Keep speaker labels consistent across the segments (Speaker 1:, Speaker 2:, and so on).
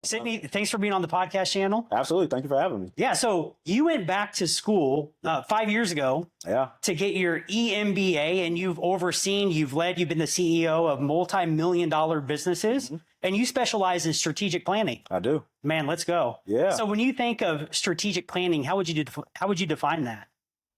Speaker 1: Sidney, thanks for being on the podcast channel.
Speaker 2: Absolutely. Thank you for having me.
Speaker 1: Yeah. So you went back to school 5 years ago to get your EMBA, and you've been the CEO of multi-million-dollar businesses, and you specialize in strategic planning.
Speaker 2: I do.
Speaker 1: Man, let's go.
Speaker 2: Yeah.
Speaker 1: So when you think of strategic planning, how would you define that?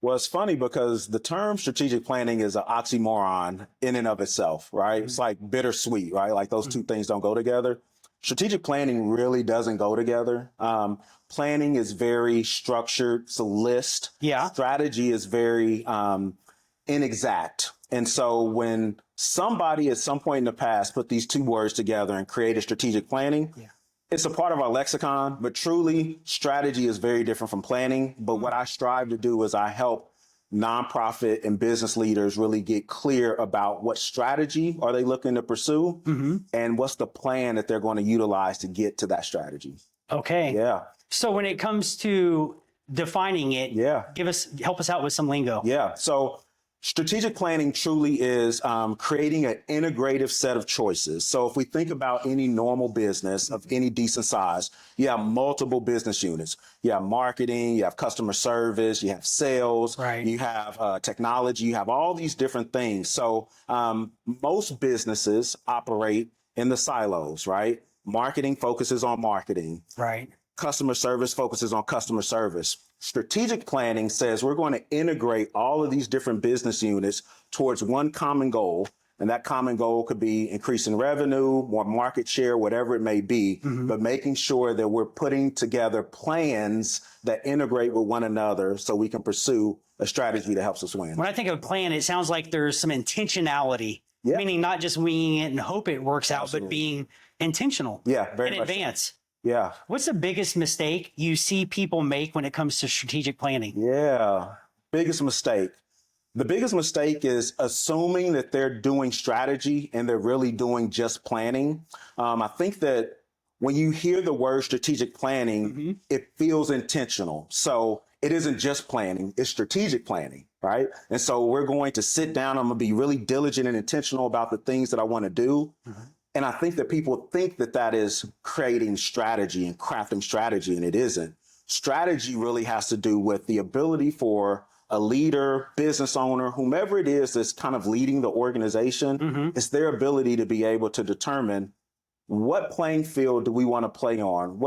Speaker 2: Well, it's funny because the term strategic planning is an oxymoron in and of itself, right? It's like bittersweet, right? Like those two things don't go together. Strategic planning really doesn't go together. Planning is very structured. It's a list.
Speaker 1: Yeah.
Speaker 2: Strategy is very inexact. And so when somebody at some point in the past put these two words together and created strategic planning, it's a part of our lexicon, but truly strategy is very different from planning. But what I strive to do is I help nonprofit and business leaders really get clear about what strategy are they looking to pursue and what's the plan that they're going to utilize to get to that strategy.
Speaker 1: Okay.
Speaker 2: Yeah.
Speaker 1: So when it comes to defining it, help us out with some lingo.
Speaker 2: Yeah. So strategic planning truly is creating an integrative set of choices. So if we think about any normal business of any decent size, you have multiple business units. You have marketing, you have customer service, you have sales, you have technology, you have all these different things. So most businesses operate in the silos, right? Marketing focuses on marketing.
Speaker 1: Right.
Speaker 2: Customer service focuses on customer service. Strategic planning says we're going to integrate all of these different business units towards one common goal. And that common goal could be increasing revenue, more market share, whatever it may be, but making sure that we're putting together plans that integrate with one another so we can pursue a strategy that helps us win.
Speaker 1: When I think of a plan, it sounds like there's some intentionality, meaning not just winging it and hope it works out, but being intentional in advance.
Speaker 2: Yeah.
Speaker 1: What's the biggest mistake you see people make when it comes to strategic planning?
Speaker 2: Yeah. Biggest mistake. The biggest mistake is assuming that they're doing strategy and they're really doing just planning. I think that when you hear the word strategic planning, it feels intentional. So it isn't just planning, it's strategic planning, right? And so we're going to sit down. I'm going to be really diligent and intentional about the things that I want to do. And I think that people think that that is creating strategy and crafting strategy, and it isn't. Strategy really has to do with the ability for a leader, business owner, whomever it is that's kind of leading the organization. It's their ability to be able to determine what playing field do we want to play on?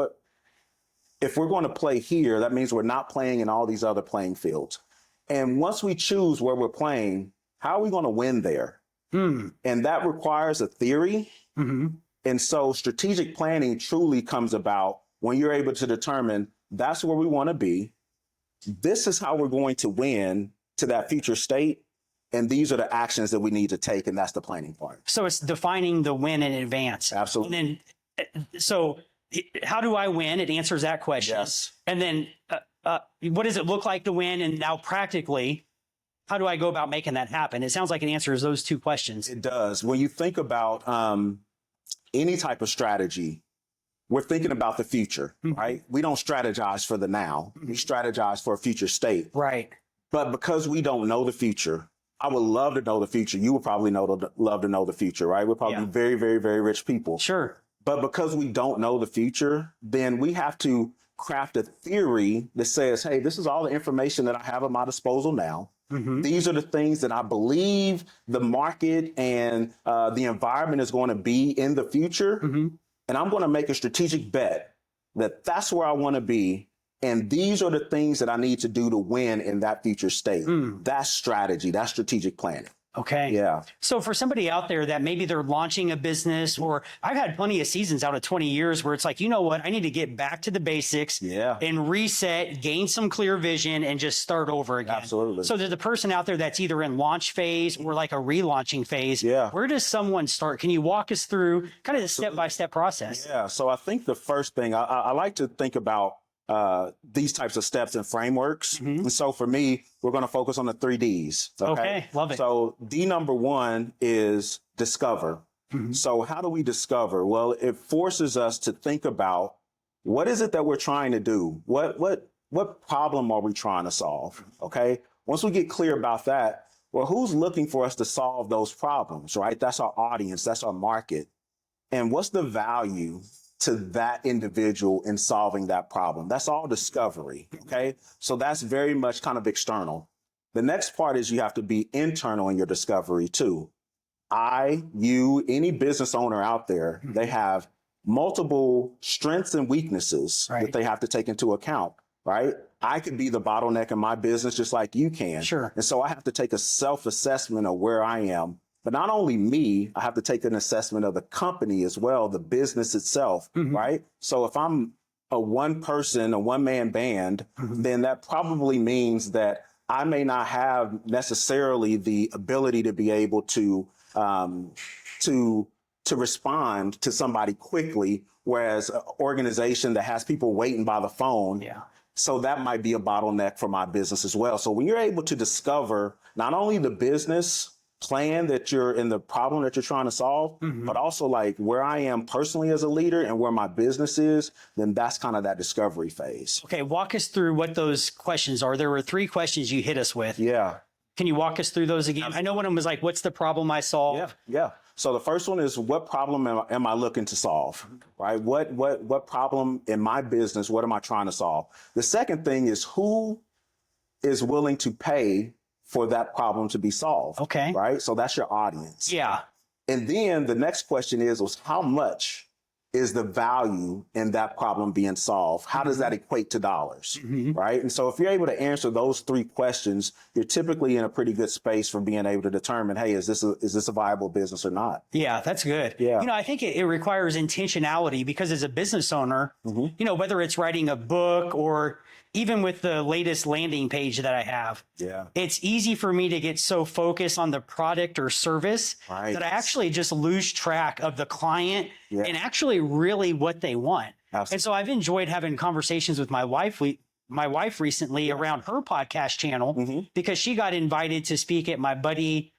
Speaker 2: If we're going to play here, that means we're not playing in all these other playing fields. And once we choose where we're playing, how are we going to win there? And that requires a theory. And so strategic planning truly comes about when you're able to determine that's where we want to be. This is how we're going to win to that future state. And these are the actions that we need to take. And that's the planning part.
Speaker 1: So it's defining the win in advance.
Speaker 2: Absolutely.
Speaker 1: And then, so how do I win? It answers that question.
Speaker 2: Yes.
Speaker 1: And then what does it look like to win? And now practically, how do I go about making that happen? It sounds like it answers those two questions.
Speaker 2: It does. When you think about any type of strategy, we're thinking about the future, right? We don't strategize for the now. We strategize for a future state.
Speaker 1: Right.
Speaker 2: But because we don't know the future, I would love to know the future. You would probably love to know the future, right? We're probably very, very, very rich people.
Speaker 1: Sure.
Speaker 2: But because we don't know the future, then we have to craft a theory that says, hey, this is all the information that I have at my disposal now. These are the things that I believe the market and the environment is going to be in the future. And I'm going to make a strategic bet that that's where I want to be. And these are the things that I need to do to win in that future state. That's strategy. That's strategic planning.
Speaker 1: Okay.
Speaker 2: Yeah.
Speaker 1: So for somebody out there that maybe they're launching a business, or I've had plenty of seasons out of 20 years where it's like, you know what, I need to get back to the basics and reset, gain some clear vision, and just start over again.
Speaker 2: Absolutely.
Speaker 1: So there's a person out there that's either in launch phase or like a relaunching phase. Where does someone start? Can you walk us through kind of the step-by-step process?
Speaker 2: Yeah. So I think the first thing I like to think about these types of steps and frameworks. And so for me, we're going to focus on the 3 Ds.
Speaker 1: Okay. Love it.
Speaker 2: So D number 1 is discover. So how do we discover? Well, it forces us to think about what is it that we're trying to do? What problem are we trying to solve? Okay. Once we get clear about that, well, who's looking for us to solve those problems, right? That's our audience. That's our market. And what's the value to that individual in solving that problem. That's all discovery. Okay. So that's very much kind of external. The next part is you have to be internal in your discovery too. You, any business owner out there, they have multiple strengths and weaknesses that they have to take into account, right? I could be the bottleneck in my business just like you can.
Speaker 1: Sure.
Speaker 2: And so I have to take a self-assessment of where I am. But not only me, I have to take an assessment of the company as well, the business itself, right? So if I'm a one-man band, then that probably means that I may not have necessarily the ability to be able to respond to somebody quickly, whereas an organization that has people waiting by the phone.
Speaker 1: Yeah.
Speaker 2: So that might be a bottleneck for my business as well. So when you're able to discover not only the business plan that you're in, the problem that you're trying to solve, but also like where I am personally as a leader and where my business is, then that's kind of that discovery phase.
Speaker 1: Okay, walk us through what those questions are. There were 3 questions you hit us with.
Speaker 2: Yeah.
Speaker 1: Can you walk us through those again? I know one of them was like, what's the problem I solve?
Speaker 2: Yeah. So the first one is, what problem am I looking to solve, right? What problem in my business, what am I trying to solve? The second thing is, who is willing to pay for that problem to be solved?
Speaker 1: Okay.
Speaker 2: Right? So that's your audience.
Speaker 1: Yeah.
Speaker 2: And then the next question is how much is the value in that problem being solved? How does that equate to dollars? Right? And so if you're able to answer those 3 questions, you're typically in a pretty good space for being able to determine, hey, is this a viable business or not?
Speaker 1: Yeah, that's good.
Speaker 2: Yeah.
Speaker 1: You know, I think it requires intentionality, because as a business owner, you know, whether it's writing a book or even with the latest landing page that I have, it's easy for me to get so focused on the product or service that I actually just lose track of the client and actually really what they want. Absolutely. And so I've enjoyed having conversations with my wife recently around her podcast channel, because she got invited to speak at my buddy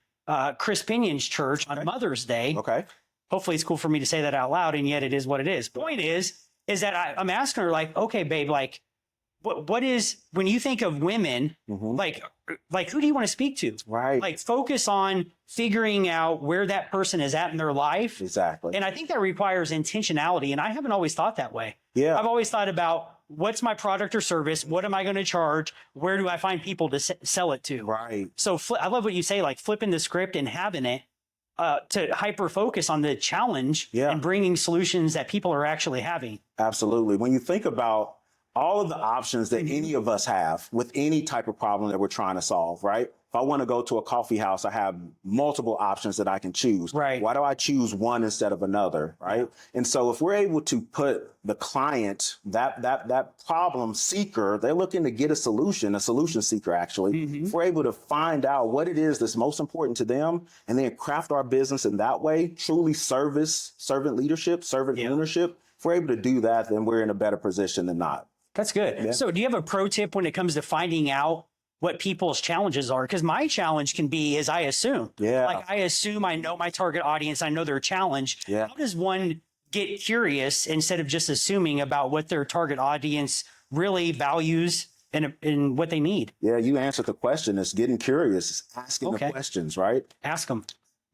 Speaker 1: Chris Pinion's church on Mother's Day.
Speaker 2: Okay.
Speaker 1: Hopefully it's cool for me to say that out loud, and yet it is what it is. Point is that I'm asking her, like, okay, babe, like, what is, when you think of women, like who do you want to speak to?
Speaker 2: Right.
Speaker 1: Like, focus on figuring out where that person is at in their life.
Speaker 2: Exactly.
Speaker 1: And I think that requires intentionality. And I haven't always thought that way.
Speaker 2: Yeah.
Speaker 1: I've always thought about, what's my product or service? What am I going to charge? Where do I find people to sell it to?
Speaker 2: Right.
Speaker 1: So I love what you say, like flipping the script and having it to hyper focus on the challenge and bringing solutions that people are actually having.
Speaker 2: Absolutely. When you think about all of the options that any of us have with any type of problem that we're trying to solve, right? If I want to go to a coffee house, I have multiple options that I can choose.
Speaker 1: Right.
Speaker 2: Why do I choose one instead of another, right? And so if we're able to put the client, that problem seeker, they're looking to get a solution seeker, actually. If we're able to find out what it is that's most important to them and then craft our business in that way, truly servant leadership, servant ownership, if we're able to do that, then we're in a better position than not.
Speaker 1: That's good. Yeah. So do you have a pro tip when it comes to finding out what people's challenges are? Because my challenge can be is I assume.
Speaker 2: Yeah.
Speaker 1: Like, I assume I know my target audience. I know their challenge. Yeah. How does one get curious instead of just assuming about what their target audience really values and what they need?
Speaker 2: Yeah, you answered the question. It's getting curious. It's asking the questions, right?
Speaker 1: Ask them.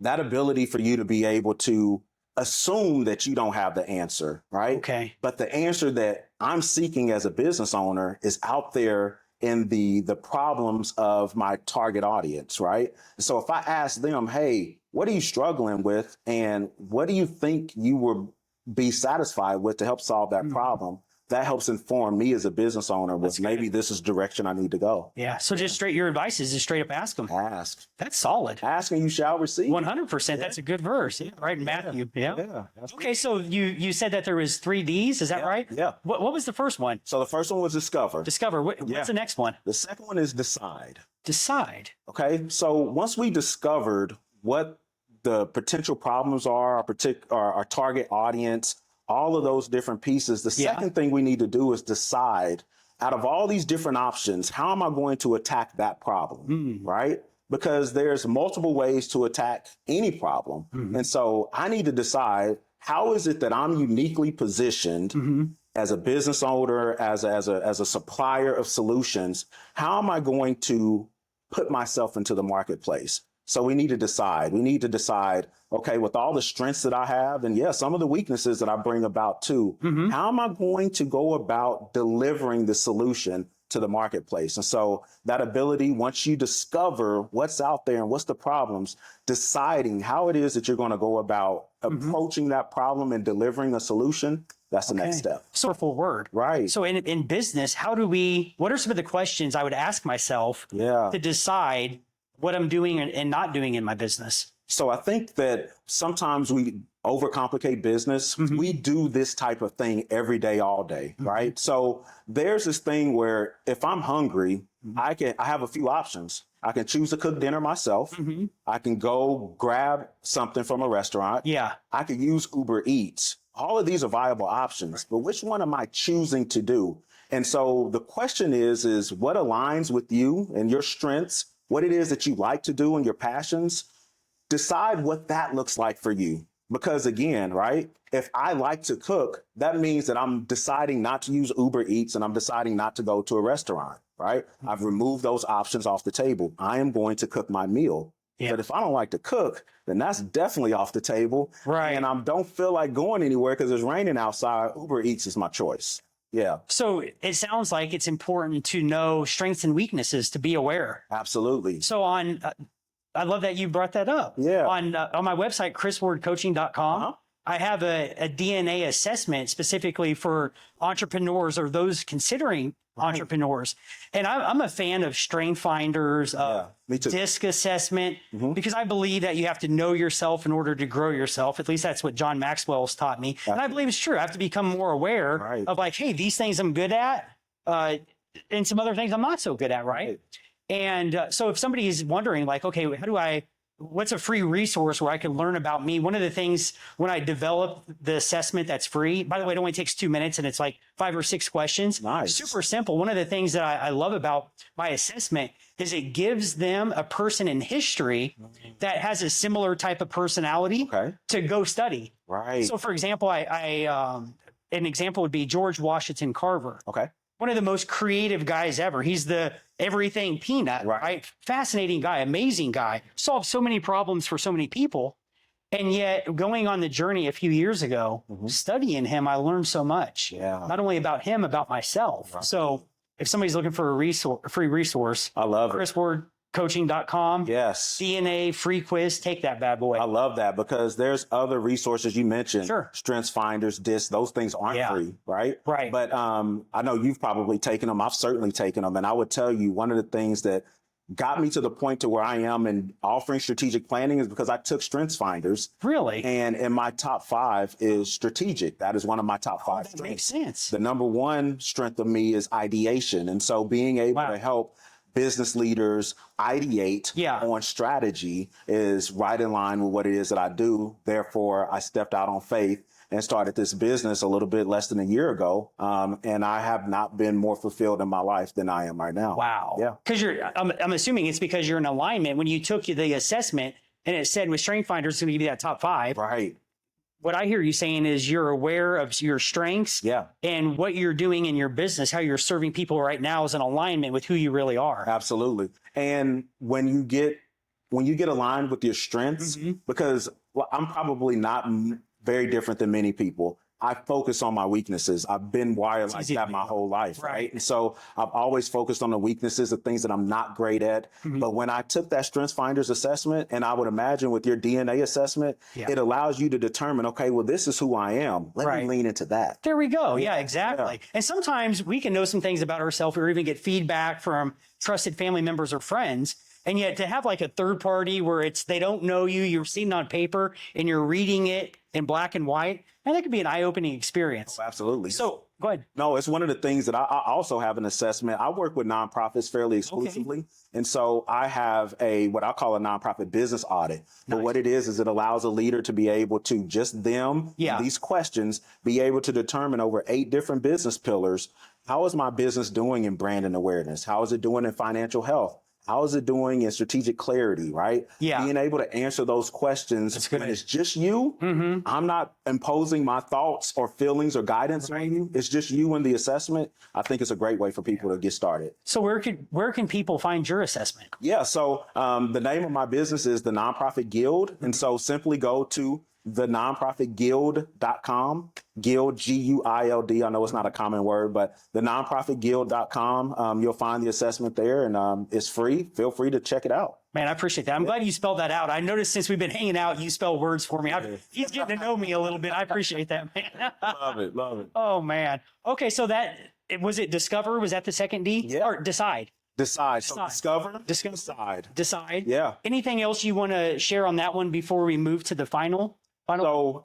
Speaker 2: That ability for you to be able to assume that you don't have the answer, right?
Speaker 1: Okay.
Speaker 2: But the answer that I'm seeking as a business owner is out there in the problems of my target audience, right? So if I ask them, hey, what are you struggling with? And what do you think you would be satisfied with to help solve that problem? That helps inform me as a business owner with maybe this is the direction I need to go.
Speaker 1: Yeah. So just your advice is just straight up ask them.
Speaker 2: Ask.
Speaker 1: That's solid.
Speaker 2: Ask and you shall receive.
Speaker 1: 100%. That's a good verse. Yeah. Right. Matthew. Yeah. Okay. So you said that there was 3 Ds. Is that right?
Speaker 2: Yeah.
Speaker 1: What was the first one?
Speaker 2: So the first one was discover.
Speaker 1: Discover. What's the next one?
Speaker 2: The second one is decide.
Speaker 1: Decide.
Speaker 2: Okay. So once we discovered what the potential problems are, our target audience, all of those different pieces, the second thing we need to do is decide, out of all these different options, how am I going to attack that problem, right? Because there's multiple ways to attack any problem. And so I need to decide, how is it that I'm uniquely positioned as a business owner, as a supplier of solutions? How am I going to put myself into the marketplace? So we need to decide. We need to decide, okay, with all the strengths that I have, and some of the weaknesses that I bring about too, how am I going to go about delivering the solution to the marketplace? And so that ability, once you discover what's out there and what's the problems, deciding how it is that you're going to go about approaching that problem and delivering a solution, that's the next step.
Speaker 1: Powerful word.
Speaker 2: Right.
Speaker 1: So in business, what are some of the questions I would ask myself to decide what I'm doing and not doing in my business?
Speaker 2: So I think that sometimes we overcomplicate business. We do this type of thing every day, all day, right? So there's this thing where if I'm hungry, I have a few options. I can choose to cook dinner myself. I can go grab something from a restaurant. I can use Uber Eats. All of these are viable options, but which one am I choosing to do? And so the question is what aligns with you and your strengths, what it is that you like to do and your passions. Decide what that looks like for you. Because again, right, if I like to cook, that means that I'm deciding not to use Uber Eats and I'm deciding not to go to a restaurant, right? I've removed those options off the table. I am going to cook my meal. But if I don't like to cook, then that's definitely off the table.
Speaker 1: Right.
Speaker 2: And I don't feel like going anywhere because it's raining outside. Uber Eats is my choice. Yeah.
Speaker 1: So it sounds like it's important to know strengths and weaknesses, to be aware.
Speaker 2: Absolutely.
Speaker 1: So I love that you brought that up.
Speaker 2: Yeah.
Speaker 1: On my website, chriswardcoaching.com, I have a DNA assessment specifically for entrepreneurs or those considering entrepreneurs. And I'm a fan of strength finders,
Speaker 2: me too.
Speaker 1: DISC assessment, because I believe that you have to know yourself in order to grow yourself. At least that's what John Maxwell's taught me. And I believe it's true. I have to become more aware of like, hey, these things I'm good at, and some other things I'm not so good at, right? And so if somebody is wondering like, okay, what's a free resource where I can learn about me? One of the things when I develop the assessment that's free, by the way, it only takes 2 minutes and it's like 5 or 6 questions.
Speaker 2: Nice.
Speaker 1: Super simple. One of the things that I love about my assessment is it gives them a person in history that has a similar type of personality to go study.
Speaker 2: Right.
Speaker 1: So for example, an example would be George Washington Carver.
Speaker 2: Okay.
Speaker 1: One of the most creative guys ever. He's the everything peanut, right? Fascinating guy, amazing guy, solved so many problems for so many people. And yet going on the journey a few years ago, studying him, I learned so much, not only about him, about myself. So if somebody's looking for a free resource,
Speaker 2: I love it.
Speaker 1: chriswardcoaching.com.
Speaker 2: Yes.
Speaker 1: DNA free quiz. Take that bad boy.
Speaker 2: I love that because there's other resources you mentioned.
Speaker 1: Sure.
Speaker 2: Strengths finders, DISC, those things aren't free, right?
Speaker 1: Right.
Speaker 2: But I know you've probably taken them. I've certainly taken them. And I would tell you one of the things that got me to the point to where I am in offering strategic planning is because I took strengths finders.
Speaker 1: Really?
Speaker 2: And in my top 5 is strategic. That is one of my top 5 strengths.
Speaker 1: That makes sense.
Speaker 2: The number 1 strength of me is ideation. And so being able to help business leaders ideate on strategy is right in line with what it is that I do. Therefore, I stepped out on faith and started this business a little bit less than a year ago. And I have not been more fulfilled in my life than I am right now.
Speaker 1: Wow.
Speaker 2: Yeah.
Speaker 1: Because I'm assuming it's because you're in alignment. When you took the assessment and it said with Strength Finder, it's going to give you that top 5.
Speaker 2: Right.
Speaker 1: What I hear you saying is you're aware of your strengths and what you're doing in your business, how you're serving people right now is in alignment with who you really are.
Speaker 2: Absolutely. And when you get aligned with your strengths, because I'm probably not very different than many people. I focus on my weaknesses. I've been wired like that my whole life, right? And so I've always focused on the weaknesses, the things that I'm not great at. But when I took that Strengths Finders assessment, and I would imagine with your DNA assessment, it allows you to determine, okay, well, this is who I am. Let me lean into that.
Speaker 1: There we go. Yeah, exactly. And sometimes we can know some things about ourselves or even get feedback from trusted family members or friends. And yet to have like a third party where they don't know you, you're seeing it on paper and you're reading it in black and white, and that could be an eye-opening experience.
Speaker 2: Oh, absolutely.
Speaker 1: So go ahead.
Speaker 2: No, it's one of the things that I also have an assessment. I work with nonprofits fairly exclusively. And so I have what I call a nonprofit business audit. But what it is it allows a leader to be able to just these questions, be able to determine over 8 different business pillars. How is my business doing in brand and awareness? How is it doing in financial health? How is it doing in strategic clarity, right?
Speaker 1: Yeah.
Speaker 2: Being able to answer those questions
Speaker 1: That's good.
Speaker 2: when it's just you. I'm not imposing my thoughts or feelings or guidance on you. It's just you and the assessment. I think it's a great way for people to get started.
Speaker 1: So where can people find your assessment?
Speaker 2: Yeah. So the name of my business is the Nonprofit Guild. And so simply go to thenonprofitguild.com. Guild, G-U-I-L-D. I know it's not a common word, but thenonprofitguild.com. You'll find the assessment there, and it's free. Feel free to check it out.
Speaker 1: Man, I appreciate that. I'm glad you spelled that out. I noticed since we've been hanging out, you spell words for me. He's getting to know me a little bit. I appreciate that, man.
Speaker 2: Love it. Love it.
Speaker 1: Oh, man. Okay, so was it Discover? Was that the second D?
Speaker 2: Yeah.
Speaker 1: Or Decide?
Speaker 2: Decide. So discover, decide.
Speaker 1: Decide.
Speaker 2: Yeah.
Speaker 1: Anything else you want to share on that one before we move to the final?
Speaker 2: So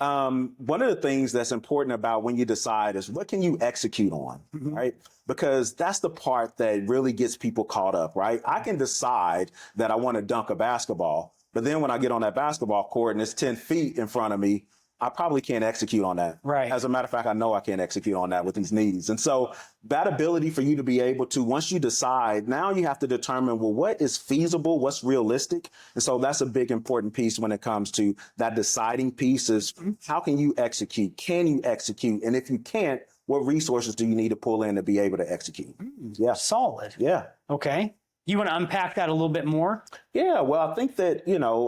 Speaker 2: one of the things that's important about when you decide is what can you execute on, right? Because that's the part that really gets people caught up, right? I can decide that I want to dunk a basketball, but then when I get on that basketball court and it's 10 feet in front of me, I probably can't execute on that.
Speaker 1: Right.
Speaker 2: As a matter of fact, I know I can't execute on that with these knees. And so that ability for you to be able to, once you decide, now you have to determine, well, what is feasible? What's realistic? And so that's a big important piece when it comes to that deciding piece is how can you execute? Can you execute? And if you can't, what resources do you need to pull in to be able to execute? Yeah.
Speaker 1: Solid.
Speaker 2: Yeah.
Speaker 1: Okay. You want to unpack that a little bit more?
Speaker 2: Yeah. Well, I think that,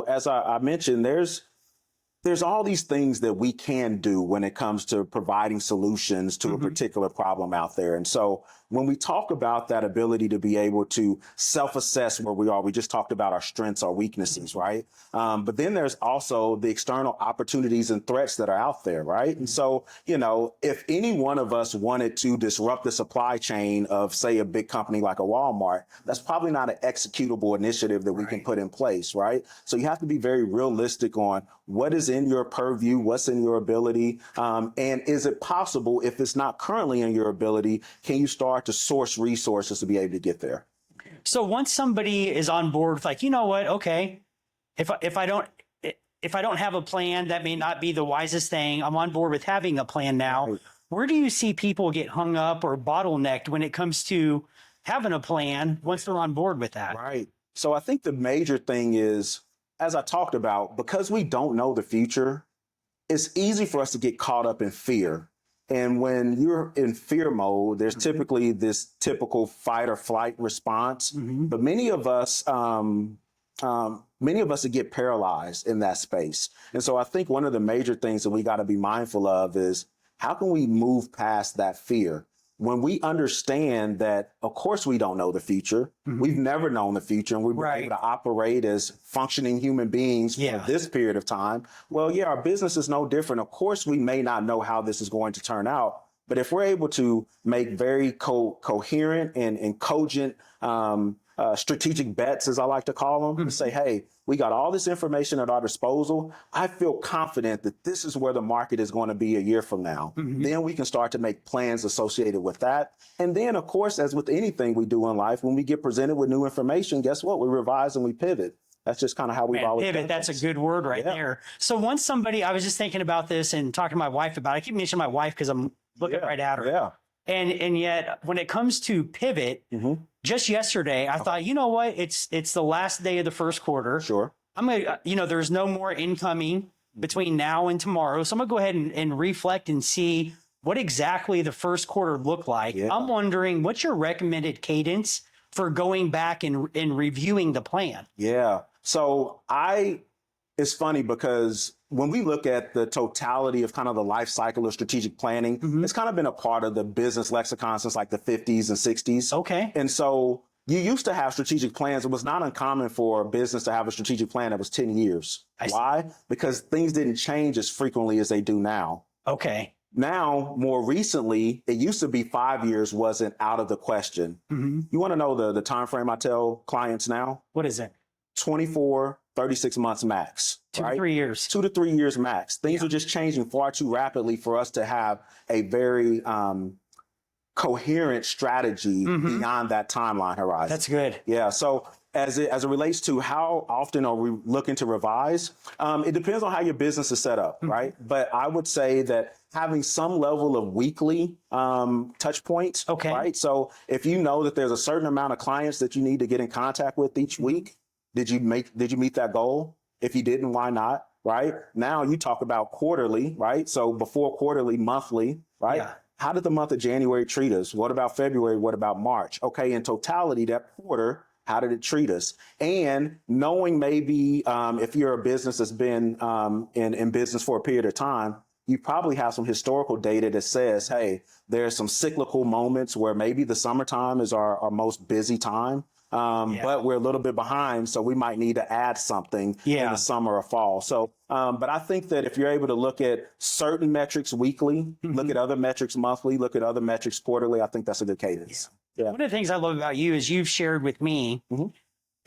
Speaker 2: as I mentioned, there's all these things that we can do when it comes to providing solutions to a particular problem out there. And so when we talk about that ability to be able to self-assess where we are, we just talked about our strengths, our weaknesses, right? But then there's also the external opportunities and threats that are out there, right? And so, if any one of us wanted to disrupt the supply chain of, say, a big company like a Walmart, that's probably not an executable initiative that we can put in place, right? So you have to be very realistic on what is in your purview, what's in your ability, and is it possible, if it's not currently in your ability, can you start to source resources to be able to get there?
Speaker 1: So once somebody is on board with like, you know what, okay, if I don't have a plan, that may not be the wisest thing. I'm on board with having a plan now. Right. Where do you see people get hung up or bottlenecked when it comes to having a plan once they're on board with that?
Speaker 2: Right. So I think the major thing is, as I talked about, because we don't know the future, it's easy for us to get caught up in fear. And when you're in fear mode, there's typically this typical fight or flight response. But many of us get paralyzed in that space. And so I think one of the major things that we got to be mindful of is how can we move past that fear? When we understand that, of course, we don't know the future. We've never known the future, and we've been able to operate as functioning human beings for this period of time. Well, yeah, our business is no different. Of course, we may not know how this is going to turn out, but if we're able to make very coherent and cogent strategic bets, as I like to call them, to say, hey, we got all this information at our disposal. I feel confident that this is where the market is going to be a year from now. Then we can start to make plans associated with that. And then, of course, as with anything we do in life, when we get presented with new information, guess what? We revise and we pivot. That's just kind of how we've always
Speaker 1: pivot. That's a good word right there. So once somebody, I was just thinking about this and talking to my wife about it. I keep mentioning my wife because I'm looking right at her.
Speaker 2: Yeah.
Speaker 1: And yet when it comes to pivot, just yesterday, I thought, you know what? It's the last day of the first quarter.
Speaker 2: Sure.
Speaker 1: I'm going to, there's no more incoming between now and tomorrow. So I'm going to go ahead and reflect and see what exactly the first quarter looked like. Yeah. I'm wondering, what's your recommended cadence for going back and reviewing the plan?
Speaker 2: Yeah. So it's funny because when we look at the totality of kind of the life cycle of strategic planning, it's kind of been a part of the business lexicon since like the 50s and 60s.
Speaker 1: Okay.
Speaker 2: And so you used to have strategic plans. It was not uncommon for a business to have a strategic plan that was 10 years. Why? Because things didn't change as frequently as they do now.
Speaker 1: Okay.
Speaker 2: Now, more recently, it used to be 5 years wasn't out of the question. You want to know the time frame I tell clients now?
Speaker 1: What is it?
Speaker 2: 24, 36 months max.
Speaker 1: 2 to 3 years.
Speaker 2: 2 to 3 years max. Things are just changing far too rapidly for us to have a very coherent strategy beyond that timeline horizon.
Speaker 1: That's good.
Speaker 2: Yeah. So as it relates to how often are we looking to revise, it depends on how your business is set up, right? But I would say that having some level of weekly touch points.
Speaker 1: Okay.
Speaker 2: Right. So if you know that there's a certain amount of clients that you need to get in contact with each week, did you meet that goal? If you didn't, why not? Right. Now you talk about quarterly, right? So before quarterly, monthly, right?
Speaker 1: Yeah.
Speaker 2: How did the month of January treat us? What about February? What about March? Okay. In totality, that quarter, how did it treat us? And knowing maybe if you're a business that's been in business for a period of time, you probably have some historical data that says, hey, there's some cyclical moments where maybe the summertime is our most busy time. But we're a little bit behind, so we might need to add something in the summer or fall. So, but I think that if you're able to look at certain metrics weekly, look at other metrics monthly, look at other metrics quarterly, I think that's a good cadence. Yeah.
Speaker 1: One of the things I love about you is you've shared with me and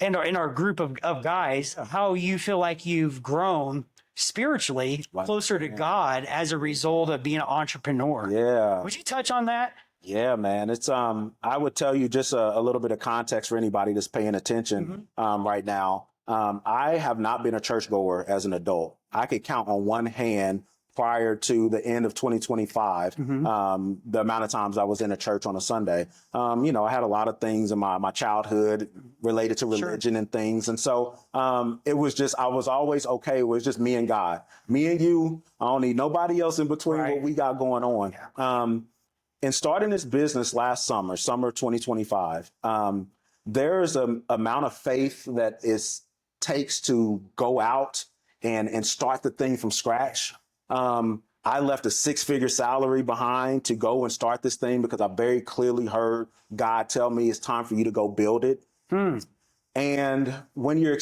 Speaker 1: in our group of guys how you feel like you've grown spiritually closer to God as a result of being an entrepreneur.
Speaker 2: Yeah.
Speaker 1: Would you touch on that?
Speaker 2: Yeah, man. It's I would tell you just a little bit of context for anybody that's paying attention right now. I have not been a churchgoer as an adult. I could count on one hand prior to the end of 2025, the amount of times I was in a church on a Sunday. You know, I had a lot of things in my childhood related to religion and things. And so it was just, I was always okay. It was just me and God, me and you. I don't need nobody else in between what we got going on. Yeah. In starting this business last summer 2025, there's an amount of faith that takes to go out and start the thing from scratch. I left a 6-figure salary behind to go and start this thing because I very clearly heard God tell me it's time for you to go build it. And when you're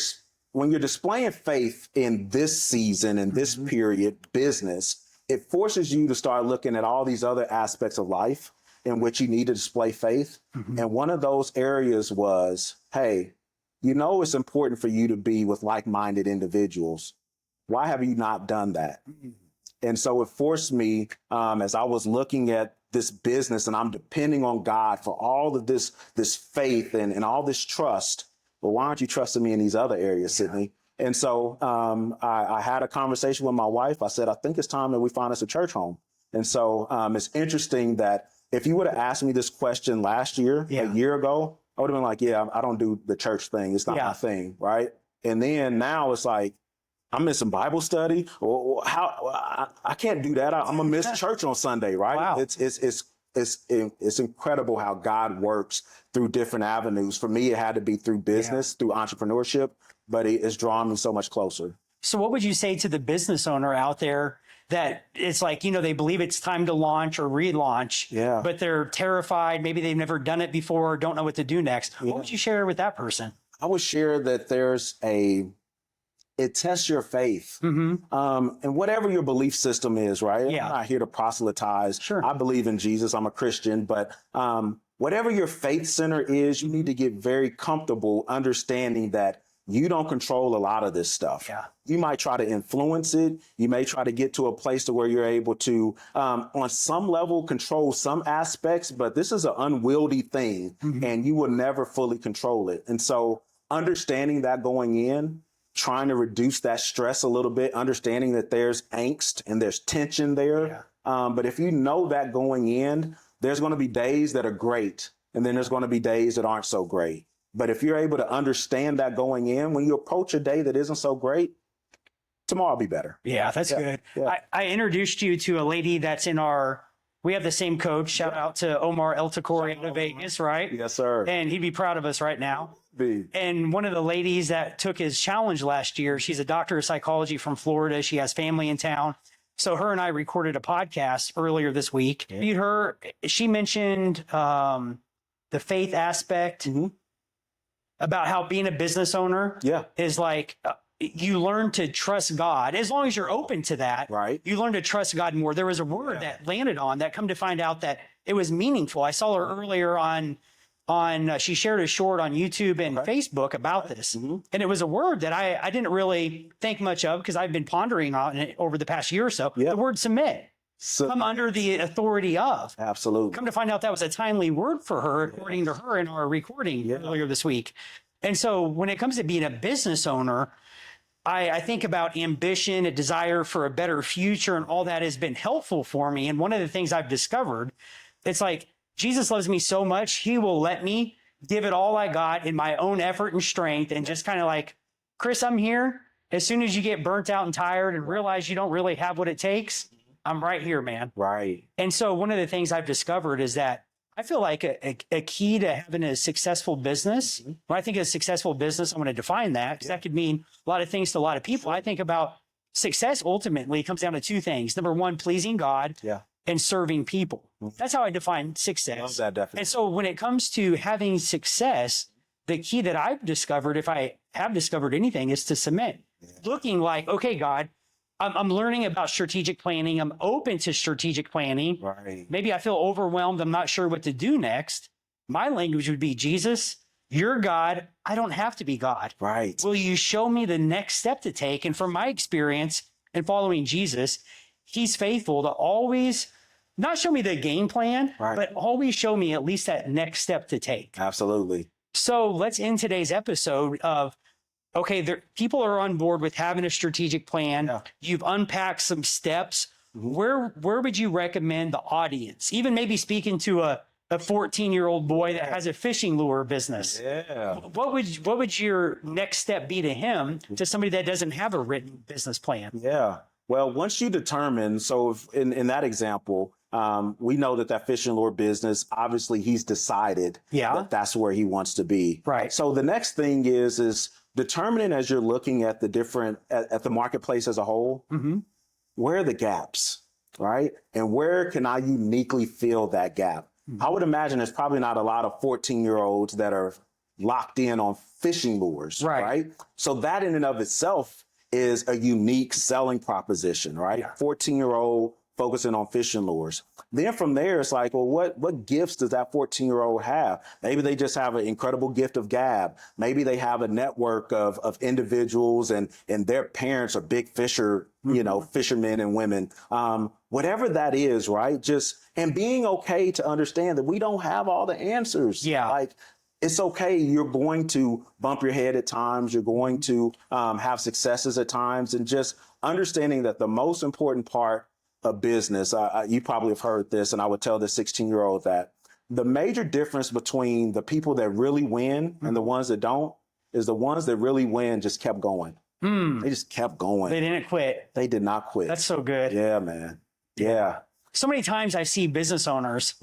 Speaker 2: displaying faith in this season, in this period, business, it forces you to start looking at all these other aspects of life in which you need to display faith. And one of those areas was, hey, you know, it's important for you to be with like-minded individuals. Why have you not done that? And so it forced me, as I was looking at this business and I'm depending on God for all of this faith and all this trust. Well, why aren't you trusting me in these other areas, Sidney? And so I had a conversation with my wife. I said, I think it's time that we find us a church home. And so it's interesting that if you would have asked me this question last year, a year ago, I would have been like, yeah, I don't do the church thing. It's not my thing, right? And then now it's like, I'm missing Bible study. Or how I can't do that. I'm gonna miss church on Sunday, right?
Speaker 1: Wow.
Speaker 2: It's incredible how God works through different avenues. For me, it had to be through business, through entrepreneurship, but it's drawn me so much closer.
Speaker 1: So what would you say to the business owner out there that it's like, you know, they believe it's time to launch or relaunch, but they're terrified. Maybe they've never done it before, don't know what to do next. What would you share with that person?
Speaker 2: I would share that it tests your faith. And whatever your belief system is, right? I'm not here to proselytize. I believe in Jesus. I'm a Christian, but whatever your faith center is, you need to get very comfortable understanding that you don't control a lot of this stuff. You might try to influence it. You may try to get to a place to where you're able to, on some level, control some aspects, but this is an unwieldy thing and you will never fully control it. And so understanding that going in, trying to reduce that stress a little bit, understanding that there's angst and there's tension there. But if you know that going in, there's going to be days that are great, and then there's going to be days that aren't so great. But if you're able to understand that going in, when you approach a day that isn't so great, tomorrow will be better.
Speaker 1: Yeah, that's good. I introduced you to a lady that's in we have the same coach. Shout out to Omar Eltacori out of Vegas, right?
Speaker 2: Yes, sir.
Speaker 1: And he'd be proud of us right now. And one of the ladies that took his challenge last year, she's a doctor of psychology from Florida. She has family in town. So her and I recorded a podcast earlier this week. She mentioned the faith aspect about how being a business owner is like you learn to trust God as long as you're open to that.
Speaker 2: Right.
Speaker 1: You learn to trust God more. There was a word that landed on that, come to find out that it was meaningful. I saw her earlier on she shared a short on YouTube and Facebook about this. And it was a word that I didn't really think much of because I've been pondering on it over the past year or so. The word submit. Come under the authority of.
Speaker 2: Absolutely.
Speaker 1: Come to find out that was a timely word for her, according to her in our recording earlier this week. And so when it comes to being a business owner, I think about ambition, a desire for a better future, and all that has been helpful for me. And one of the things I've discovered, it's like Jesus loves me so much, he will let me give it all I got in my own effort and strength, and just kind of like, Chris, I'm here. As soon as you get burnt out and tired and realize you don't really have what it takes, I'm right here, man.
Speaker 2: Right.
Speaker 1: And so one of the things I've discovered is that I feel like a key to having a successful business, when I think of a successful business, I'm going to define that, because that could mean a lot of things to a lot of people. I think about success ultimately comes down to two things. Number one, pleasing God and serving people. That's how I define success.
Speaker 2: Love that definition.
Speaker 1: And so when it comes to having success, the key that I've discovered, if I have discovered anything, is to submit. Looking like, okay, God, I'm learning about strategic planning. I'm open to strategic planning.
Speaker 2: Right.
Speaker 1: Maybe I feel overwhelmed. I'm not sure what to do next. My language would be, Jesus, you're God. I don't have to be God.
Speaker 2: Right.
Speaker 1: Will you show me the next step to take? And from my experience in following Jesus, he's faithful to always not show me the game plan, but always show me at least that next step to take.
Speaker 2: Absolutely.
Speaker 1: So let's end today's episode of, okay, people are on board with having a strategic plan. Yeah. You've unpacked some steps. Where would you recommend the audience, even maybe speaking to a 14-year-old boy that has a fishing lure business?
Speaker 2: Yeah.
Speaker 1: What would your next step be to him, to somebody that doesn't have a written business plan?
Speaker 2: Yeah. Well, once you determine, so if in that example, we know that fishing lure business, obviously he's decided that that's where he wants to be.
Speaker 1: Right.
Speaker 2: So the next thing is determining, as you're looking at at the marketplace as a whole, where are the gaps, right? And where can I uniquely fill that gap? I would imagine there's probably not a lot of 14-year-olds that are locked in on fishing lures, right? So that in and of itself is a unique selling proposition, right? 14-year-old focusing on fishing lures. Then from there, it's like, well, what gifts does that 14-year-old have? Maybe they just have an incredible gift of gab. Maybe they have a network of individuals and their parents are big fishermen and women. Whatever that is, right? And being okay to understand that we don't have all the answers. Yeah. Like, it's okay. You're going to bump your head at times. You're going to have successes at times, and just understanding that the most important part of business, you probably have heard this, and I would tell the 16-year-old that the major difference between the people that really win and the ones that don't is the ones that really win just kept going. They just kept going.
Speaker 1: They didn't quit.
Speaker 2: They did not quit.
Speaker 1: That's so good.
Speaker 2: Yeah, man. Yeah.
Speaker 1: So many times I see business owners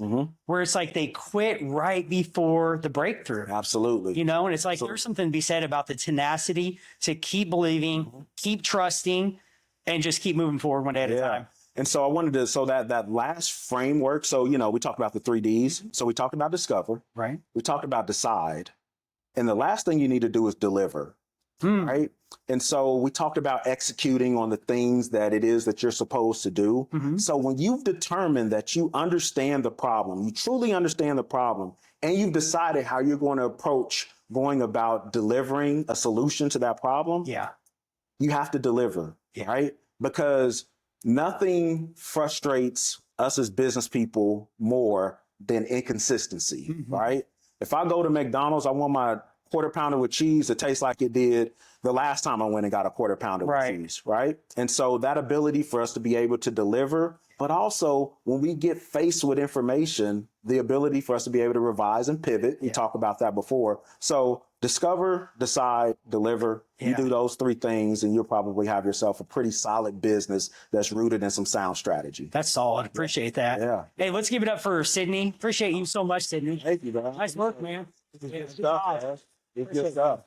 Speaker 1: where it's like they quit right before the breakthrough.
Speaker 2: Absolutely.
Speaker 1: And it's like, there's something to be said about the tenacity to keep believing, keep trusting, and just keep moving forward one day at a time.
Speaker 2: And so I wanted to, so that last framework, so, we talked about the 3 Ds. So we talked about discover. Right. We talked about decide. And the last thing you need to do is deliver. Right. And so we talked about executing on the things that it is that you're supposed to do. So when you've determined that you understand the problem, you truly understand the problem, and you've decided how you're going to approach going about delivering a solution to that problem, you have to deliver, right? Because nothing frustrates us as business people more than inconsistency, right? If I go to McDonald's, I want my quarter pounder with cheese to taste like it did the last time I went and got a quarter pounder with cheese, right? And so that ability for us to be able to deliver, but also when we get faced with information, the ability for us to be able to revise and pivot. We talked about that before. So discover, decide, deliver. You do those 3 things and you'll probably have yourself a pretty solid business that's rooted in some sound strategy.
Speaker 1: That's solid. Appreciate that. Yeah. Hey, let's give it up for Sidney. Appreciate you so much, Sidney.
Speaker 2: Thank you, bro.
Speaker 1: Nice work, man.
Speaker 2: Good stuff. It's good stuff.